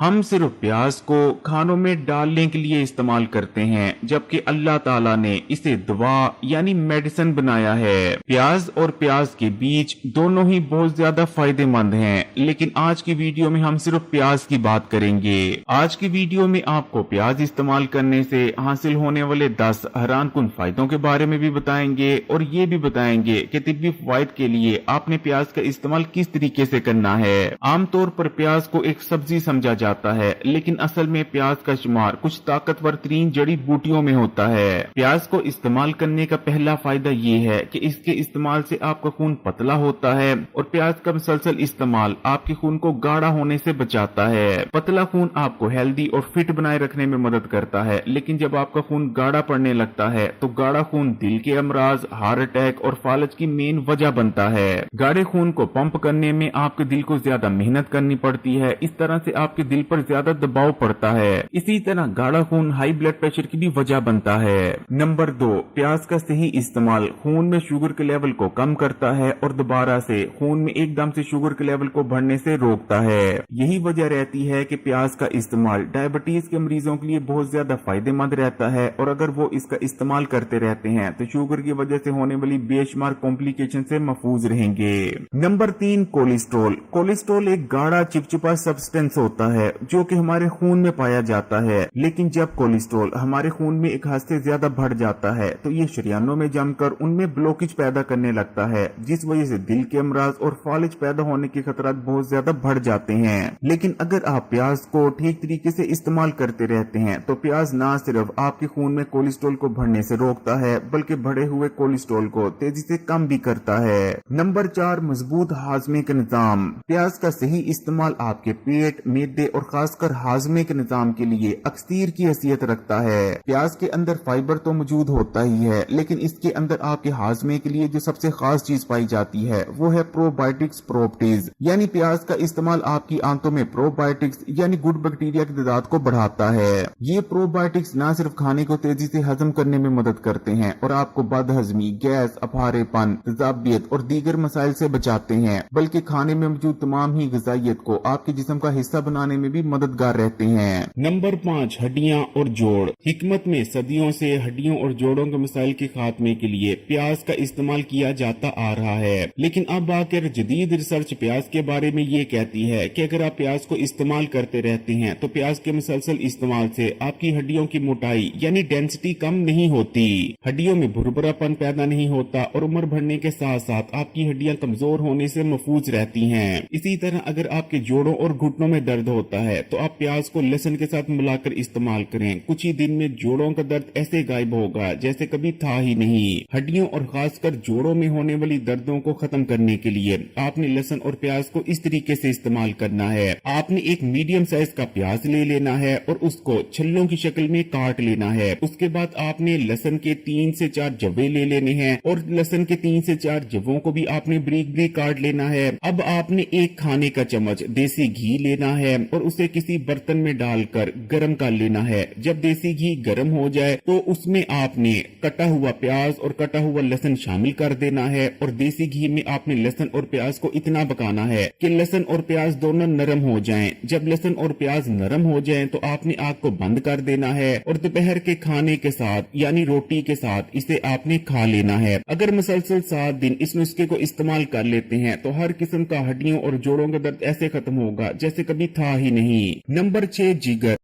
हम सिर्फ प्याज को खानों में डालने के लिए इस्तेमाल करते हैं, जबकि अल्लाह ताला ने इसे दवा यानी मेडिसिन बनाया है। प्याज और प्याज के बीज दोनों ही बहुत ज्यादा फायदेमंद हैं, लेकिन आज की वीडियो में हम सिर्फ प्याज की बात करेंगे। आज की वीडियो में आपको प्याज इस्तेमाल करने से हासिल होने वाले 10 हैरानकुन फायदों के बारे में भी बताएंगे और ये भी बताएंगे कि तिब्बी फायद के लिए आपने प्याज का इस्तेमाल किस तरीके से करना है। आमतौर पर प्याज को एक सब्जी समझा जाता है, लेकिन असल में प्याज का शुमार कुछ ताकतवर तरीन जड़ी बूटियों में होता है। प्याज को इस्तेमाल करने का पहला फायदा ये है कि इसके इस्तेमाल से आपका खून पतला होता है और प्याज का मुसलसल इस्तेमाल आपके खून को गाढ़ा होने से बचाता है। पतला खून आपको हेल्दी और फिट बनाए रखने में मदद करता है, लेकिन जब आपका खून गाढ़ा पड़ने लगता है तो गाढ़ा खून दिल के अमराज, हार्ट अटैक और फालज की मेन वजह बनता है। गाढ़े खून को पंप करने में आपके दिल को ज्यादा मेहनत करनी पड़ती है, इस तरह से आपके दिल पर ज्यादा दबाव पड़ता है। इसी तरह गाढ़ा खून हाई ब्लड प्रेशर की भी वजह बनता है। नंबर 2, प्याज का सही इस्तेमाल खून में शुगर के लेवल को कम करता है और दोबारा से खून में एकदम से शुगर के लेवल को बढ़ने से रोकता है। यही वजह रहती है कि प्याज का इस्तेमाल डायबिटीज के मरीजों के लिए बहुत ज्यादा फायदेमंद रहता है, और अगर वो इसका इस्तेमाल करते रहते हैं तो शुगर की वजह से होने वाली बेशुमार कॉम्प्लिकेशन से महफूज रहेंगे। Number 3, cholesterol. कोलेस्ट्रॉल एक गाढ़ा चिपचिपा सब्सटेंस होता है जो कि हमारे खून में पाया जाता है, लेकिन जब कोलेस्ट्रॉल हमारे खून में एक हद से ज्यादा बढ़ जाता है तो ये शरीयानों में जमकर उनमें ब्लॉकेज पैदा करने लगता है, जिस वजह से दिल के अमराज और फालिज पैदा होने के खतरात बहुत ज्यादा बढ़ जाते हैं। लेकिन अगर आप प्याज को ठीक तरीके से इस्तेमाल करते रहते हैं तो प्याज न सिर्फ आपके खून में कोलेस्ट्रॉल को बढ़ने से रोकता है, बल्कि बढ़े हुए कोलेस्ट्रॉल को तेजी से कम भी करता है। नंबर 4, मजबूत हाजमे का निजाम। प्याज का सही इस्तेमाल आपके पेट, मैदे और खासकर हाजमे के निजाम के लिए अक्सीर की हैसियत रखता है। प्याज के अंदर फाइबर तो मौजूद होता ही है, लेकिन इसके अंदर आपके हाजमे के लिए जो सबसे खास चीज पाई जाती है वो है प्रोबायोटिक्स प्रॉपर्टीज, यानी प्याज का इस्तेमाल आपकी आंतों में प्रोबायोटिक्स यानी गुड बैक्टीरिया की तादाद को बढ़ाता है। ये प्रोबायोटिक्स न सिर्फ खाने को तेजी से हजम करने में मदद करते हैं और आपको बदहजमी, गैस, अफारेपन, तेजाबियत और दीगर मसाइल से बचाते हैं, बल्कि खाने में मौजूद तमाम ही ग़िज़ाइयत को आपके जिस्म का हिस्सा बनाने में भी मददगार रहते हैं। नंबर 5, हड्डियां और जोड़। हिकमत में सदियों से हड्डियों और जोड़ों के मसाइल के खात्मे के लिए प्याज का इस्तेमाल किया जाता आ रहा है, लेकिन अब आकर जदीद रिसर्च प्याज के बारे में ये कहती है कि अगर आप प्याज को इस्तेमाल करते रहते हैं तो प्याज के मुसलसल इस्तेमाल से आपकी हड्डियों की मोटाई यानी डेंसिटी कम नहीं होती, हड्डियों में भुरभुरापन पैदा नहीं होता और उम्र बढ़ने के साथ साथ आपकी हड्डियां कमजोर होने से महफूज रहती हैं। इसी तरह अगर आपके जोड़ों और घुटनों में दर्द होता है तो आप प्याज को लहसुन के साथ मिलाकर इस्तेमाल करें। कुछ ही दिन में जोड़ों का दर्द ऐसे गायब होगा जैसे कभी था ही नहीं। हड्डियों और खासकर जोड़ों में होने वाली दर्दों को खत्म करने के लिए आपने लहसुन और प्याज को इस तरीके से इस्तेमाल करना है। आपने एक मीडियम साइज का प्याज ले लेना है और उसको छल्लों की शक्ल में काट लेना है। उसके बाद आपने लहसुन के 3 से 4 जवे ले लेने हैं और लहसुन के 3 से 4 जवों को भी आपने बारीक बारीक काट लेना है। अब आपने एक खाने का चम्मच देसी घी लेना है और उसे किसी बर्तन में डालकर गर्म कर लेना है। जब देसी घी गर्म हो जाए तो उसमें आपने कटा हुआ प्याज और कटा हुआ लहसुन शामिल कर देना है और देसी घी में आपने लहसुन और प्याज को इतना पकाना है कि लहसुन और प्याज दोनों नरम हो जाएं। जब लहसुन और प्याज नरम हो जाएं तो आपने आग को बंद कर देना है और दोपहर के खाने के साथ यानी रोटी के साथ इसे आपने खा लेना है। अगर मुसलसल 7 दिन इस नुस्खे को इस्तेमाल कर लेते हैं तो हर किस्म का हड्डियों और जोड़ों का दर्द ऐसे खत्म होगा जैसे कभी था ही नहीं। नंबर 6, जिगर।